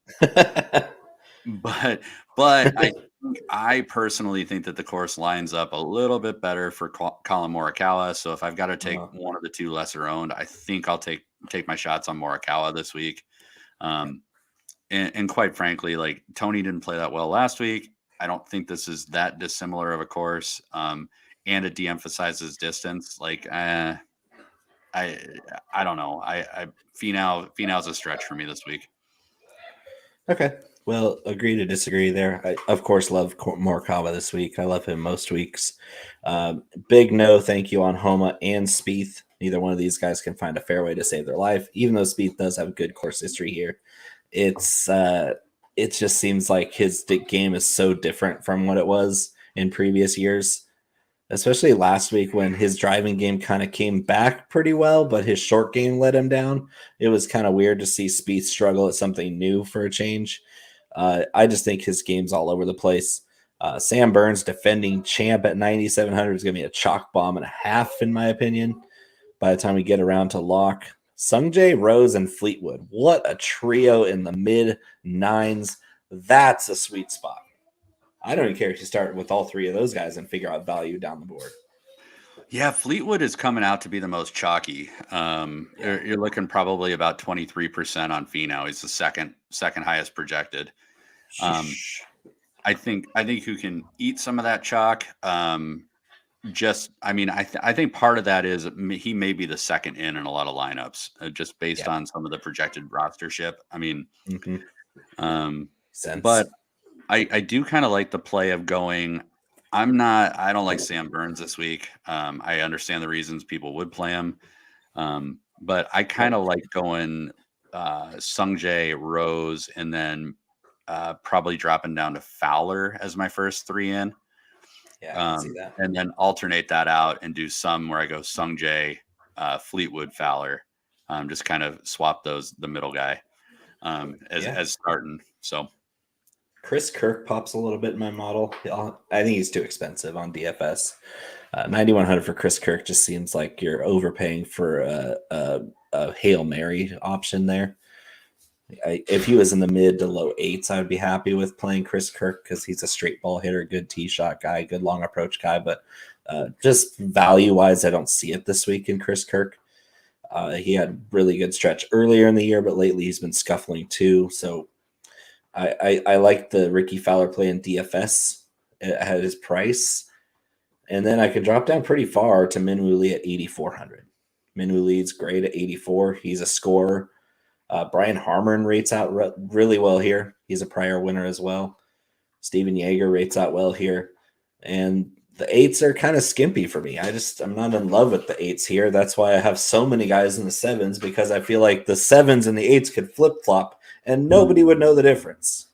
I personally think that the course lines up a little bit better for Colin Morikawa. So if I've got to take one of the two lesser owned, I think I'll take my shots on Morikawa this week. And quite frankly, like Tony didn't play that well last week. I don't think this is that dissimilar of a course. And it de-emphasizes distance. Like, I don't know. Finau's a stretch for me this week.
Okay. Well, agree to disagree there. I, of course, love Morikawa this week. I love him most weeks. Big no thank you on Homa and Spieth. Neither one of these guys can find a fairway to save their life, even though Spieth does have good course history here. It just seems like his game is so different from what it was in previous years, especially last week when his driving game kind of came back pretty well, but his short game let him down. It was kind of weird to see Spieth struggle at something new for a change. I just think his game's all over the place. Sam Burns, defending champ at 9,700, is going to be a chalk bomb and a half, in my opinion, by the time we get around to lock. Sungjae, Rose, and Fleetwood. What a trio in the mid-9s. That's a sweet spot. I don't even care if you start with all three of those guys and figure out value down the board.
Yeah, Fleetwood is coming out to be the most chalky. You're looking probably about 23% on Finau. He's the second highest projected. I think you can eat some of that chalk. I think part of that is he may be the second in a lot of lineups, just based on some of the projected rostership. I mean,
sense.
But I do kind of like the play of going. I don't like Sam Burns this week. I understand the reasons people would play him. But I kind of like going Sungjae, Rose, and then probably dropping down to Fowler as my first three in.
Yeah, I can see that.
And then alternate that out and do some where I go Sungjae, Fleetwood, Fowler. Just kind of swap the middle guy as starting. So
Chris Kirk pops a little bit in my model. I think he's too expensive on DFS. 9,100 for Chris Kirk just seems like you're overpaying for a Hail Mary option there. If he was in the mid to low 8s, I would be happy with playing Chris Kirk because he's a straight ball hitter, good tee shot guy, good long approach guy. But just value-wise, I don't see it this week in Chris Kirk. He had really good stretch earlier in the year, but lately he's been scuffling too. So I like the Ricky Fowler play in DFS at his price. And then I can drop down pretty far to Minwoo Lee at 8,400. Minwoo Lee's great at 84. He's a scorer. Brian Harmon rates out really well here. He's a prior winner as well. Steven Yeager rates out well here. And the 8s are kind of skimpy for me. I'm not in love with the 8s here. That's why I have so many guys in the 7s, because I feel like the 7s and the 8s could flip-flop and nobody would know the difference.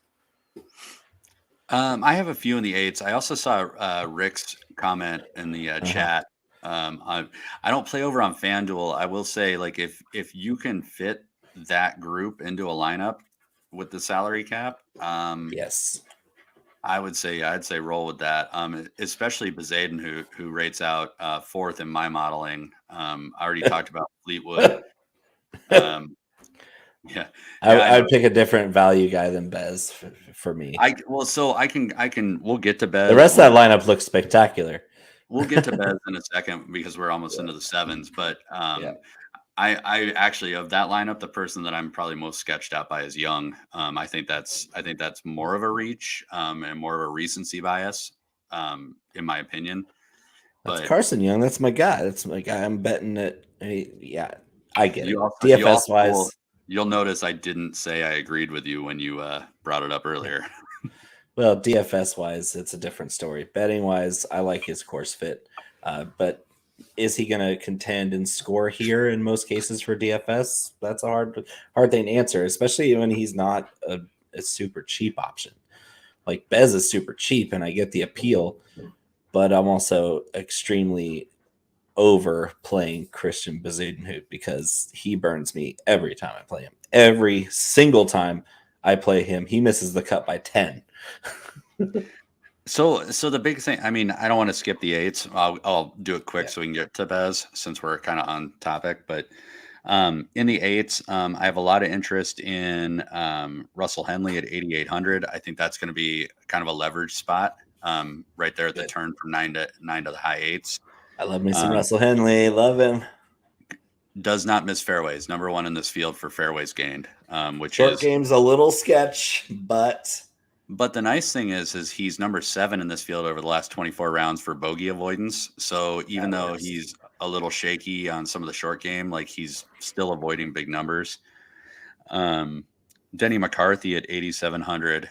I have a few in the 8s. I also saw Rick's comment in the chat. I don't play over on FanDuel. I will say, like, if you can fit that group into a lineup with the salary cap,
yes,
I'd say roll with that. Especially Bezaden, who rates out 4th in my modeling. I already talked about Fleetwood. I'd
pick a different value guy than Bez for me.
We'll get to Bez.
The rest of that lineup looks spectacular.
We'll get to Bez in a second because we're almost into the 7s. But I actually, of that lineup, the person that I'm probably most sketched out by is Young. I think that's more of a reach and more of a recency bias, in my opinion.
That's Carson Young. That's my guy. I'm betting it. I get it. DFS wise,
you'll notice I didn't say I agreed with you when you brought it up earlier.
Well, DFS wise, it's a different story. Betting wise, I like his course fit, but is he going to contend and score here in most cases for DFS? That's a hard thing to answer, especially when he's not a super cheap option. Like Bez is super cheap, and I get the appeal, but I'm also extremely over playing Christian Bezuidenhout because he burns me every time I play him. Every single time I play him, he misses the cut by 10.
So the big thing, I mean, I don't want to skip the eights. I'll do it quick so we can get to Bez since we're kind of on topic. But in the eights, I have a lot of interest in Russell Henley at 8,800. I think that's going to be kind of a leverage spot right there at the turn from nine to the high eights.
I love me some Russell Henley. Love him.
Does not miss fairways. Number one in this field for fairways gained, which
short game's a little sketch, but
the nice thing is he's number 7 in this field over the last 24 rounds for bogey avoidance. So even though he's a little shaky on some of the short game, like he's still avoiding big numbers. Denny McCarthy at 8,700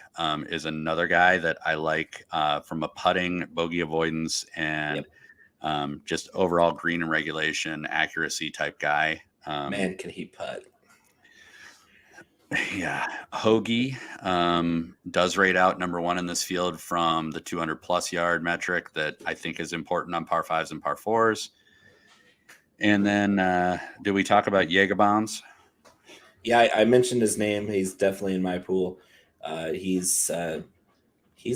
is another guy that I like from a putting, bogey avoidance, and just overall green and regulation accuracy type guy.
Man, can he putt?
Yeah. Hoagie does rate out number 1 in this field from the 200 plus yard metric that I think is important on par 5s and par 4s. And then did we talk about Jägerbombs?
Yeah, I mentioned his name. He's definitely in my pool. He's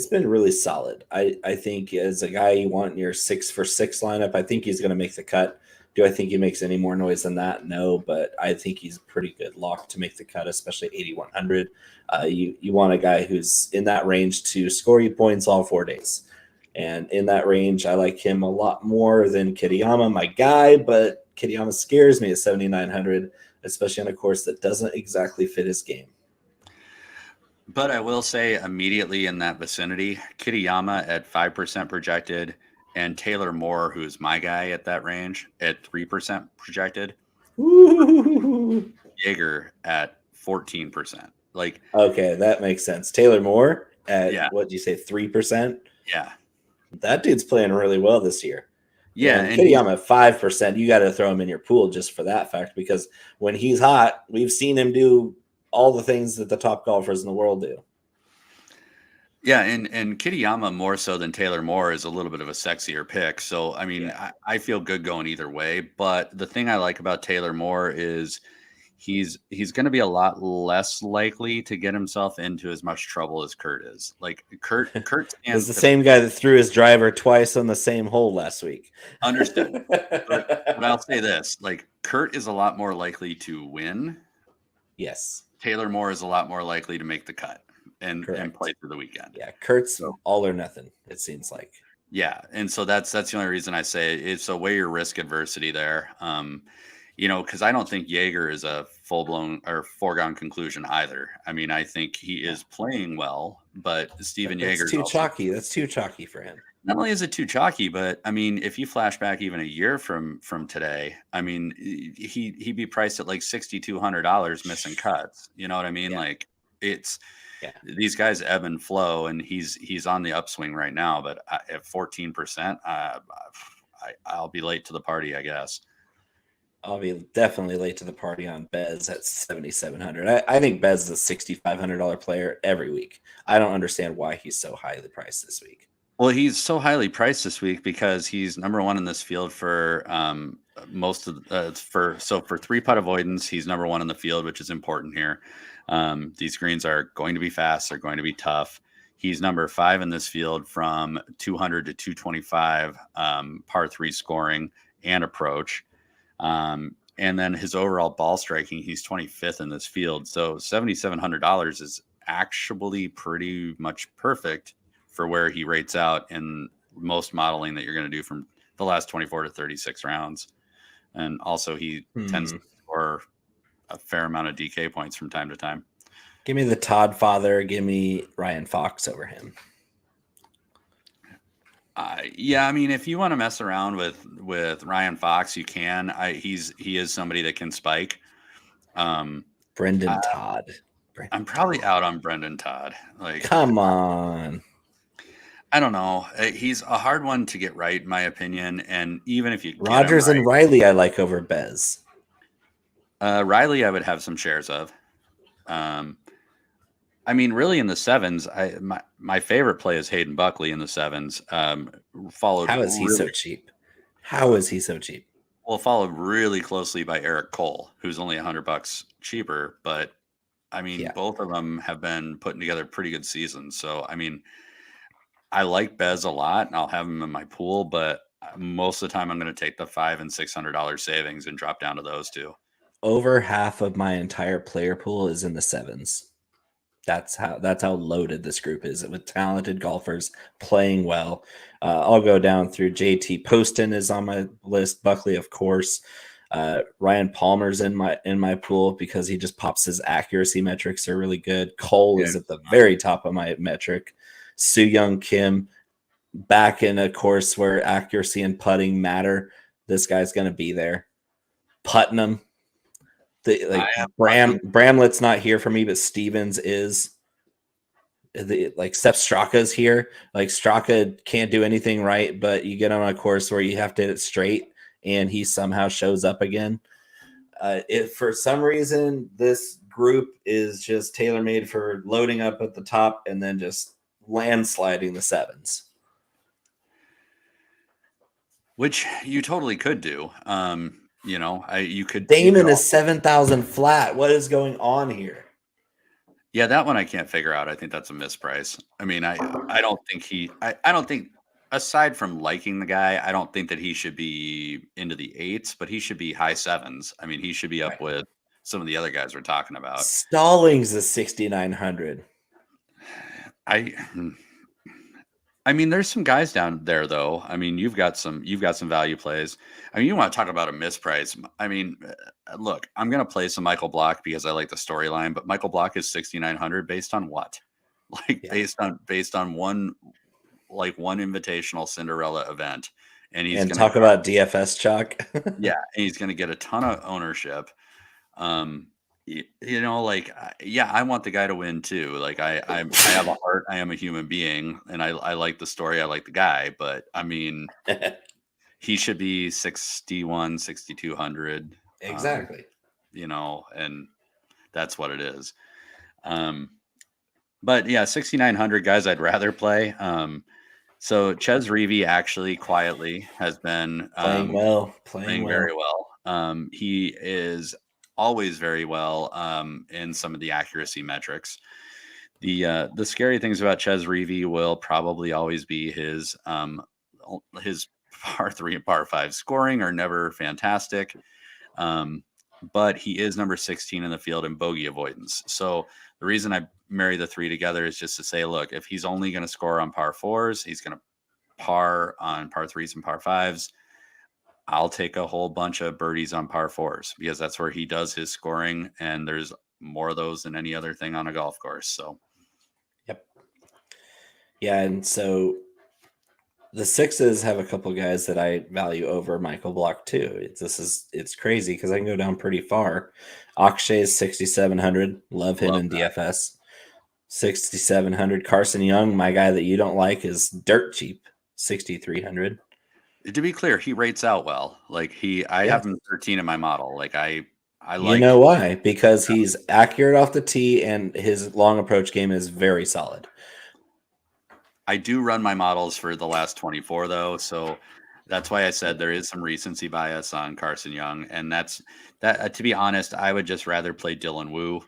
been really solid. I think as a guy you want in your 6-for-6 lineup, I think he's going to make the cut. Do I think he makes any more noise than that? No, but I think he's a pretty good lock to make the cut, especially 8,100. You want a guy who's in that range to score you points all 4 days. And in that range, I like him a lot more than Kitayama, my guy, but Kitayama scares me at 7,900, especially on a course that doesn't exactly fit his game.
But I will say immediately in that vicinity, Kitayama at 5% projected, and Taylor Moore, who's my guy at that range, at 3% projected.
Ooh.
Jaeger at 14%. Like,
okay, that makes sense. Taylor Moore at what do you say, 3%?
Yeah,
that dude's playing really well this year.
Yeah,
and Kitayama at 5%. You got to throw him in your pool just for that fact, because when he's hot, we've seen him do all the things that the top golfers in the world do.
Yeah, and Kitayama more so than Taylor Moore is a little bit of a sexier pick. So, I mean, I feel good going either way. But the thing I like about Taylor Moore is he's going to be a lot less likely to get himself into as much trouble as Kurt is. Like Kurt
is the same guy that threw his driver twice on the same hole last week.
Understood. but I'll say this, like Kurt is a lot more likely to win.
Yes.
Taylor Moore is a lot more likely to make the cut and play for the weekend.
Yeah, Kurt's all or nothing, it seems like.
Yeah, and so that's the only reason I say it's a weigh your risk adversity there. Because I don't think Jaeger is a full-blown or foregone conclusion either. I mean, I think he is playing well, but Steven Jaeger
too chalky. That's too chalky for him.
Not only is it too chalky, but I mean, if you flash back even a year from today, I mean, he'd be priced at like $6,200 missing cuts. You know what I mean? Yeah. Like it's these guys ebb and flow, and he's on the upswing right now. But at 14%, I'll be late to the party, I guess.
I'll be definitely late to the party on Bez at 7,700. I think Bez is a $6,500 player every week. I don't understand why he's so highly priced this week.
Well, he's so highly priced this week because he's number 1 in this field for most of for 3-putt avoidance. He's number 1 in the field, which is important here. These greens are going to be fast. They're going to be tough. He's number 5 in this field from 200 to 225 par 3 scoring and approach. And then his overall ball striking, he's 25th in this field. So $7,700 is actually pretty much perfect for where he rates out in most modeling that you're going to do from the last 24 to 36 rounds. And also he tends to score a fair amount of DK points from time to time.
Give me the Todd father. Give me Ryan Fox over him.
Yeah, I mean, if you want to mess around with Ryan Fox, you can. He is somebody that can spike.
Brendan Todd.
I'm probably out on Brendan Todd. Like,
come on.
I don't know. He's a hard one to get right, in my opinion. And even if you
Rogers and Riley, I like over Bez.
Riley, I would have some shares of. I mean, really in the 7s, my favorite play is Hayden Buckley in the 7s. Followed.
How is he so cheap? How is he so cheap?
Well, followed really closely by Eric Cole, who's only $100 cheaper. But I mean, both of them have been putting together pretty good seasons. So I mean, I like Bez a lot, and I'll have him in my pool, but most of the time I'm going to take the $500 and $600 savings and drop down to those two.
Over half of my entire player pool is in the sevens. That's how loaded this group is with talented golfers playing well. I'll go down through JT Poston is on my list. Buckley, of course. Ryan Palmer's in my pool because he just pops. His accuracy metrics are really good. Cole is at the very top of my metric. Soo Young Kim back in a course where accuracy and putting matter. This guy's going to be there. Putnam. Bramlett's not here for me, but Stevens is. Steph Straka's here. Like Straka can't do anything right, but you get on a course where you have to hit it straight, and he somehow shows up again. If for some reason this group is just tailor-made for loading up at the top and then just landsliding the sevens,
which you totally could do. You could.
Damon is 7,000 flat. What is going on here?
Yeah, that one I can't figure out. I think that's a misprice. I mean, I don't think I don't think, aside from liking the guy, I don't think that he should be into the 8s, but he should be high 7s. I mean, he should be up with some of the other guys we're talking about.
Stallings is 6,900.
I mean, there's some guys down there though. I mean, you've got some value plays. I mean, you want to talk about a misprice. I mean, look, I'm going to play some Michael Block because I like the storyline, but Michael Block is 6,900 based on what? Based on one invitational Cinderella event. And he's going to
talk about DFS chalk.
Yeah. And he's going to get a ton of ownership. I want the guy to win too. Like I have a heart. I am a human being, and I like the story. I like the guy, but I mean, he should be 61, 6,200.
Exactly.
And that's what it is. But yeah, 6,900 guys I'd rather play. So Chez Reavie actually quietly has been playing very well. He is always very well in some of the accuracy metrics. The scary things about Chez Reavie will probably always be his par 3 and par 5 scoring are never fantastic. But he is number 16 in the field in bogey avoidance. So the reason I marry the three together is just to say, look, if he's only going to score on par 4s, he's going to par on par 3s and par 5s. I'll take a whole bunch of birdies on par 4s because that's where he does his scoring, and there's more of those than any other thing on a golf course. So,
yep. Yeah, and so the 6s have a couple guys that I value over Michael Block too. It's crazy because I can go down pretty far. Akshay is 6,700. Love him in DFS. 6,700. Carson Young, my guy that you don't like, is dirt cheap. 6,300.
To be clear, he rates out well. Like I have him 13 in my model. Like I like.
You know why? Because he's accurate off the tee and his long approach game is very solid.
I do run my models for the last 24 though, so that's why I said there is some recency bias on Carson Young, and that's that. To be honest, I would just rather play Dylan Wu,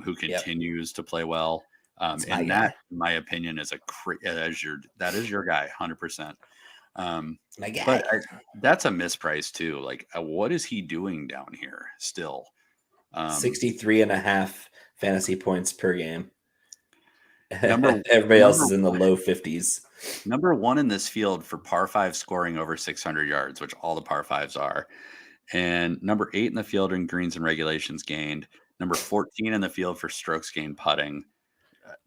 who continues to play well. And that, in my opinion, is that is your guy, 100%.
My guy.
But that's a misprice too. Like, what is he doing down here still?
63.5 fantasy points per game. Everybody else is in the low 50s.
Number 1 in this field for par 5 scoring over 600 yards, which all the par 5s are. And number 8 in the field in greens and regulations gained. Number 14 in the field for strokes gained putting.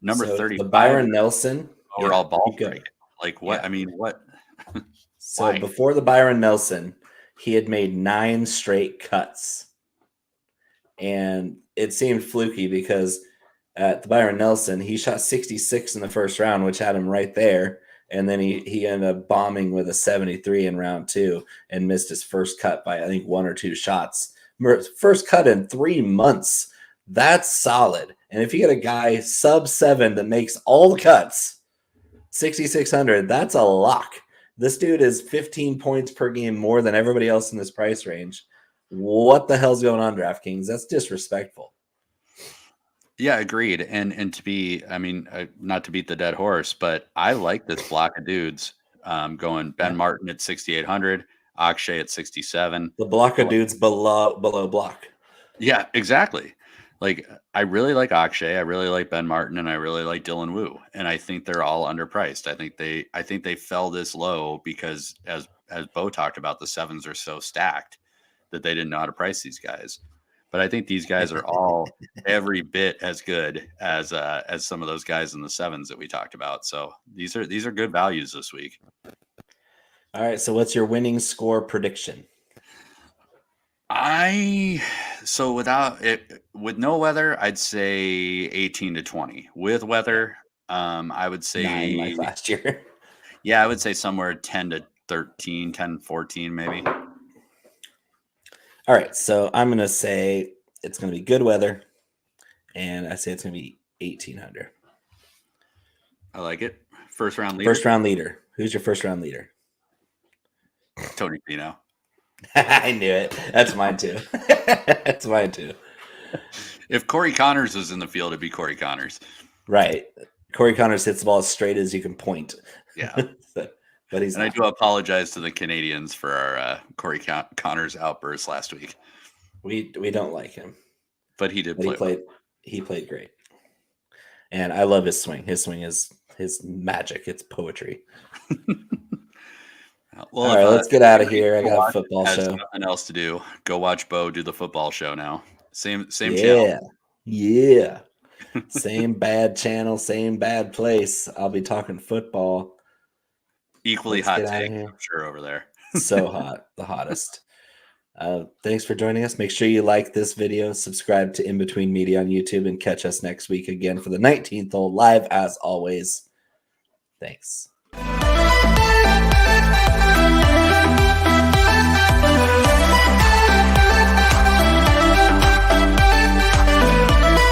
Number 35.
Byron Nelson.
Overall ball strike. Like what? Yeah. I mean, what?
So before the Byron Nelson, he had made 9 straight cuts. And it seemed fluky because at the Byron Nelson, he shot 66 in the first round, which had him right there. And then he ended up bombing with a 73 in round 2 and missed his first cut by, I think, 1 or 2 shots. First cut in 3 months. That's solid. And if you get a guy sub 7 that makes all the cuts, 6,600, that's a lock. This dude is 15 points per game more than everybody else in this price range. What the hell's going on, DraftKings? That's disrespectful.
Yeah, agreed. And to be, I mean, not to beat the dead horse, but I like this block of dudes going Ben Martin at 6,800, Akshay at 67.
The block of dudes below block.
Yeah, exactly. Like I really like Akshay, I really like Ben Martin, and I really like Dylan Wu, and I think they're all underpriced. I think they fell this low because as Bo talked about, the sevens are so stacked that they didn't know how to price these guys. But I think these guys are all every bit as good as some of those guys in the sevens that we talked about. So these are good values this week.
All right. So what's your winning score prediction?
With no weather, I'd say 18 to 20. With weather, I would say
9 like last year.
Yeah, I would say somewhere 10 to 13, 10, 14 maybe.
All right, so I'm going to say it's going to be good weather, and I say it's going to be 1,800.
I like it. First round leader.
First round leader. Who's your first round leader?
Tony Finau.
I knew it. That's mine too. That's mine too.
If Corey Connors was in the field, it'd be Corey Connors.
Right. Corey Connors hits the ball as straight as you can point.
Yeah.
But he's.
And
not.
I do apologize to the Canadians for our Corey Connors outburst last week.
We don't like him,
but he did. Play
he played great, and I love his swing. His swing is his magic. It's poetry.
Well,
all right, let's get out of here. I got a football show.
Nothing else to do. Go watch Bo do the football show now. Same
yeah,
channel.
Yeah. Same bad channel, same bad place. I'll be talking football.
Equally hot take, I'm sure, over there.
So hot, the hottest. Thanks for joining us. Make sure you like this video, subscribe to In Between Media on YouTube, and catch us next week again for the 19th hole live as always. Thanks.